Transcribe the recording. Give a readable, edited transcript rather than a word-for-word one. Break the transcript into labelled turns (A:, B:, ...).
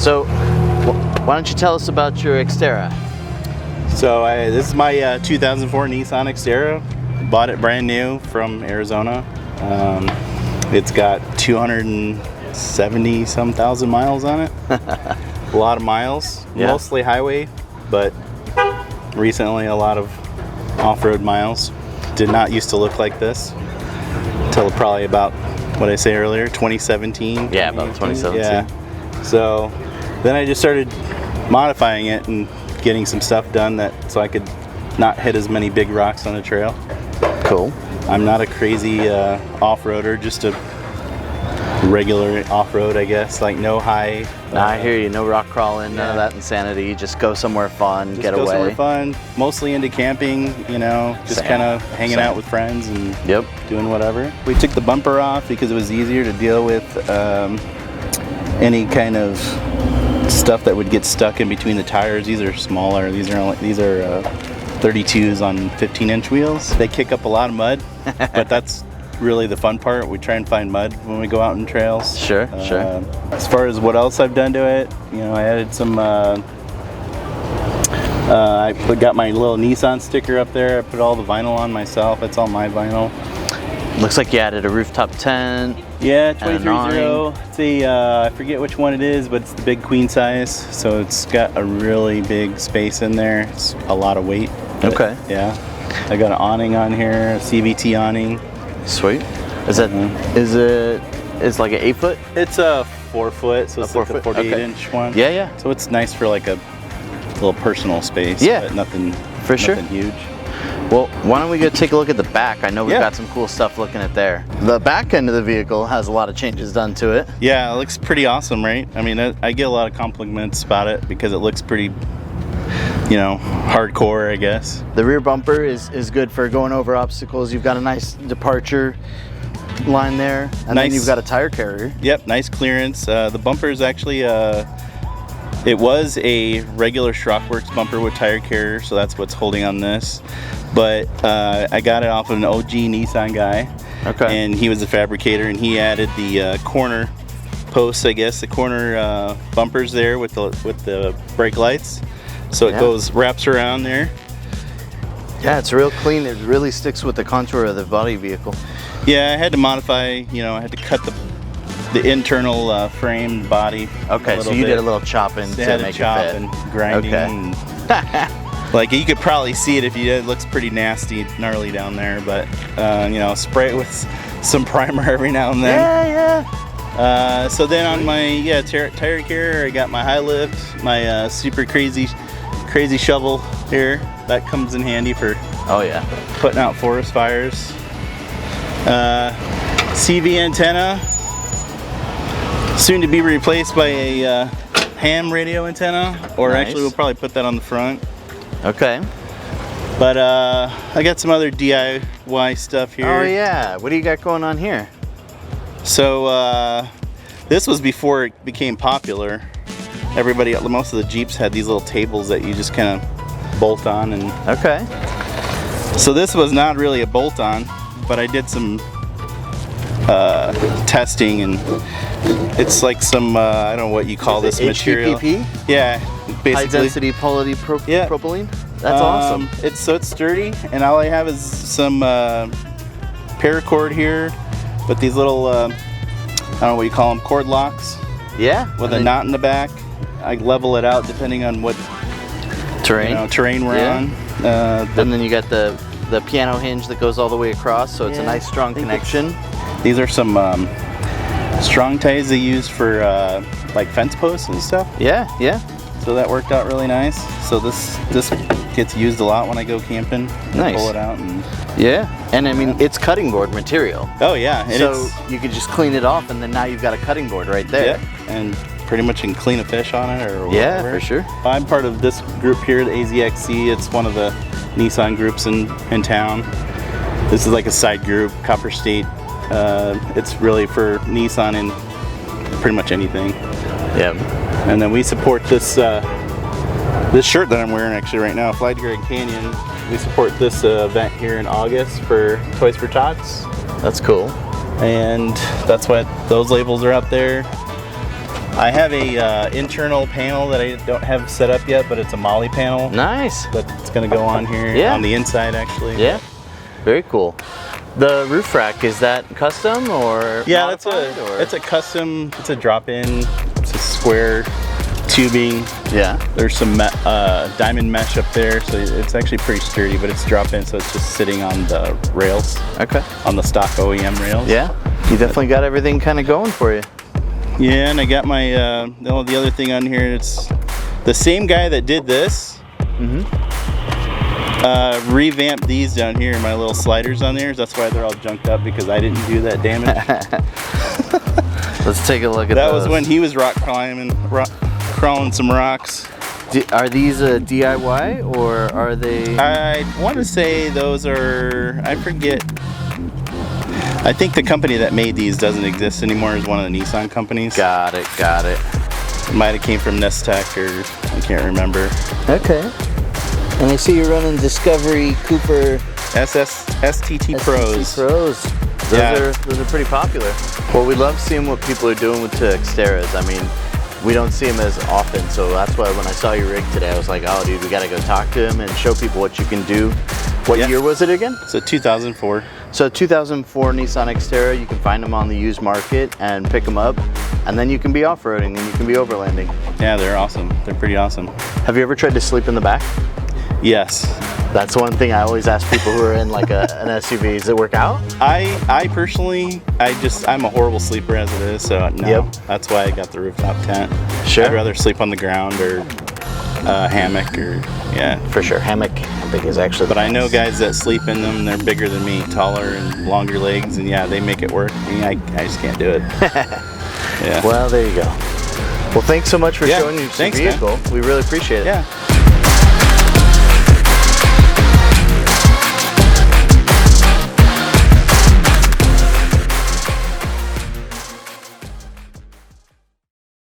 A: So why don't you tell us about your Xterra?
B: So this is my 2004 Nissan Xterra. Bought it brand new from Arizona. It's got 270 some thousand miles on it. A lot of miles, mostly highway, but recently a lot of off-road miles. Did not used to look like this until probably about, what I say earlier, 2017.
A: Yeah, about 2017.
B: Yeah. So then I just started modifying it and getting some stuff done so I could not hit as many big rocks on the trail.
A: Cool.
B: I'm not a crazy off-roader, just a regular off-road, I guess, like no high.
A: I hear you. No rock crawling, none of that insanity. Just go somewhere fun, get away.
B: Go somewhere fun. Mostly into camping, you know, just kind of hanging out with friends and doing whatever. We took the bumper off because it was easier to deal with any kind of stuff that would get stuck in between the tires. These are smaller. These are 32s on 15-inch wheels. They kick up a lot of mud, but that's really the fun part. We try and find mud when we go out on trails.
A: Sure.
B: As far as what else I've done to it, you know, I added some. I got my little Nissan sticker up there. I put all the vinyl on myself. It's all my vinyl.
A: Looks like you added a rooftop tent.
B: Yeah, 230. It's I forget which one it is, but it's the big queen size. So it's got a really big space in there. It's a lot of weight.
A: Okay.
B: Yeah. I got an awning on here, a CVT awning.
A: Sweet. Is that it's like an 8-foot?
B: It's a 4-foot, so it's like a 48-inch one.
A: Yeah.
B: So it's nice for like a little personal space.
A: Yeah.
B: But nothing huge.
A: Well, why don't we go take a look at the back? I know we've got some cool stuff looking at there. The back end of the vehicle has a lot of changes done to it.
B: Yeah, it looks pretty awesome, right? I mean, I get a lot of compliments about it because it looks pretty, you know, hardcore, I guess.
A: The rear bumper is good for going over obstacles. You've got a nice departure line there, and then you've got a tire carrier. Yep,
B: nice clearance. The bumper is actually it was a regular Schrockworks bumper with tire carrier, so that's what's holding on this. But I got it off of an OG Nissan guy, and he was a fabricator, and he added the corner posts, I guess, the corner bumpers there with the brake lights. So it wraps around there.
A: Yeah, it's real clean. It really sticks with the contour of the body vehicle.
B: Yeah, I had to modify, you know, I had to cut the internal frame body.
A: Okay, so you did a little chopping to make it fit.
B: And grinding. And like, you could probably see it if you did. It looks pretty nasty, gnarly down there, but you know, spray it with some primer every now and then.
A: Yeah.
B: So then on my tire carrier, I got my high lift, my super crazy shovel here. That comes in handy for putting out forest fires. CV antenna, soon to be replaced by a ham radio antenna, or actually we'll probably put that on the front.
A: Okay.
B: But I got some other DIY stuff here.
A: Oh yeah, what do you got going on here?
B: So this was before it became popular. Most of the Jeeps had these little tables that you just kind of bolt on. And so this was not really a bolt on, but I did some testing, and it's like some I don't know what you call this material.
A: HDPP?
B: Yeah, basically.
A: High density propylene. That's awesome.
B: It's sturdy, and all I have is some paracord here with these little I don't know what you call them, cord locks.
A: Yeah.
B: With a knot in the back. I level it out depending on what terrain we're on.
A: And then you got the piano hinge that goes all the way across, so it's a nice strong connection.
B: These are some strong ties they use for like fence posts and stuff.
A: Yeah.
B: So that worked out really nice. So this gets used a lot when I go camping.
A: Nice.
B: Pull it out and
A: and I mean it's cutting board material.
B: Oh yeah. And
A: so you could just clean it off, and then now you've got a cutting board right there.
B: Yeah. And pretty much you can clean a fish on it or whatever.
A: Yeah, for sure.
B: I'm part of this group here, the AZXC. It's one of the Nissan groups in town. This is like a side group, Copper State. It's really for Nissan and pretty much anything.
A: Yeah.
B: And then we support this this shirt that I'm wearing actually right now, Fly to Grand Canyon. We support this event here in August for Toys for Tots.
A: That's cool.
B: And that's why those labels are out there. I have a internal panel that I don't have set up yet, but it's a molly panel.
A: Nice.
B: That's going to go on here on the inside, actually.
A: Yeah. Very cool. The roof rack, is that custom or
B: yeah, it's a custom. It's a drop-in. It's a square tubing.
A: Yeah.
B: There's some diamond mesh up there, so it's actually pretty sturdy, but it's drop-in, so it's just sitting on the rails.
A: Okay.
B: On the stock OEM rails.
A: Yeah. You definitely got everything kind of going for you.
B: Yeah, and I got my the other thing on here. It's the same guy that did this. Revamped these down here, my little sliders on there. That's why they're all junked up, because I didn't do that damage.
A: Let's take a look at
B: that. That
A: those.
B: was when he was rock climbing, crawling some rocks.
A: Are these a DIY or are they?
B: I want to say those are, I forget. I think the company that made these doesn't exist anymore. Is one of the Nissan companies.
A: Got it. Got it.
B: It might have came from Nestec, or I can't remember.
A: Okay. And I see you're running Discovery Cooper
B: STT Pros.
A: Those are pretty popular. Well, we love seeing what people are doing with Xterras. I mean, we don't see them as often, so that's why when I saw your rig today, I was like, oh, dude, we got to go talk to him and show people what you can do. What year was it again?
B: So 2004.
A: So 2004 Nissan Xterra, you can find them on the used market and pick them up, and then you can be off-roading and you can be overlanding.
B: Yeah, they're awesome. They're pretty awesome.
A: Have you ever tried to sleep in the back?
B: Yes.
A: That's one thing I always ask people who are in like an SUV. Does it work out?
B: I personally, I'm a horrible sleeper as it is, so no.
A: Yep.
B: That's why I got the rooftop tent.
A: Sure.
B: I'd rather sleep on the ground or hammock, or yeah.
A: For sure, hammock is actually.
B: But I know guys that sleep in them. They're bigger than me, taller and longer legs, and yeah, they make it work. I just can't do it. Yeah.
A: Well, there you go. Well, thanks so much for showing your
B: thanks,
A: vehicle.
B: man.
A: We really appreciate it.
B: Yeah.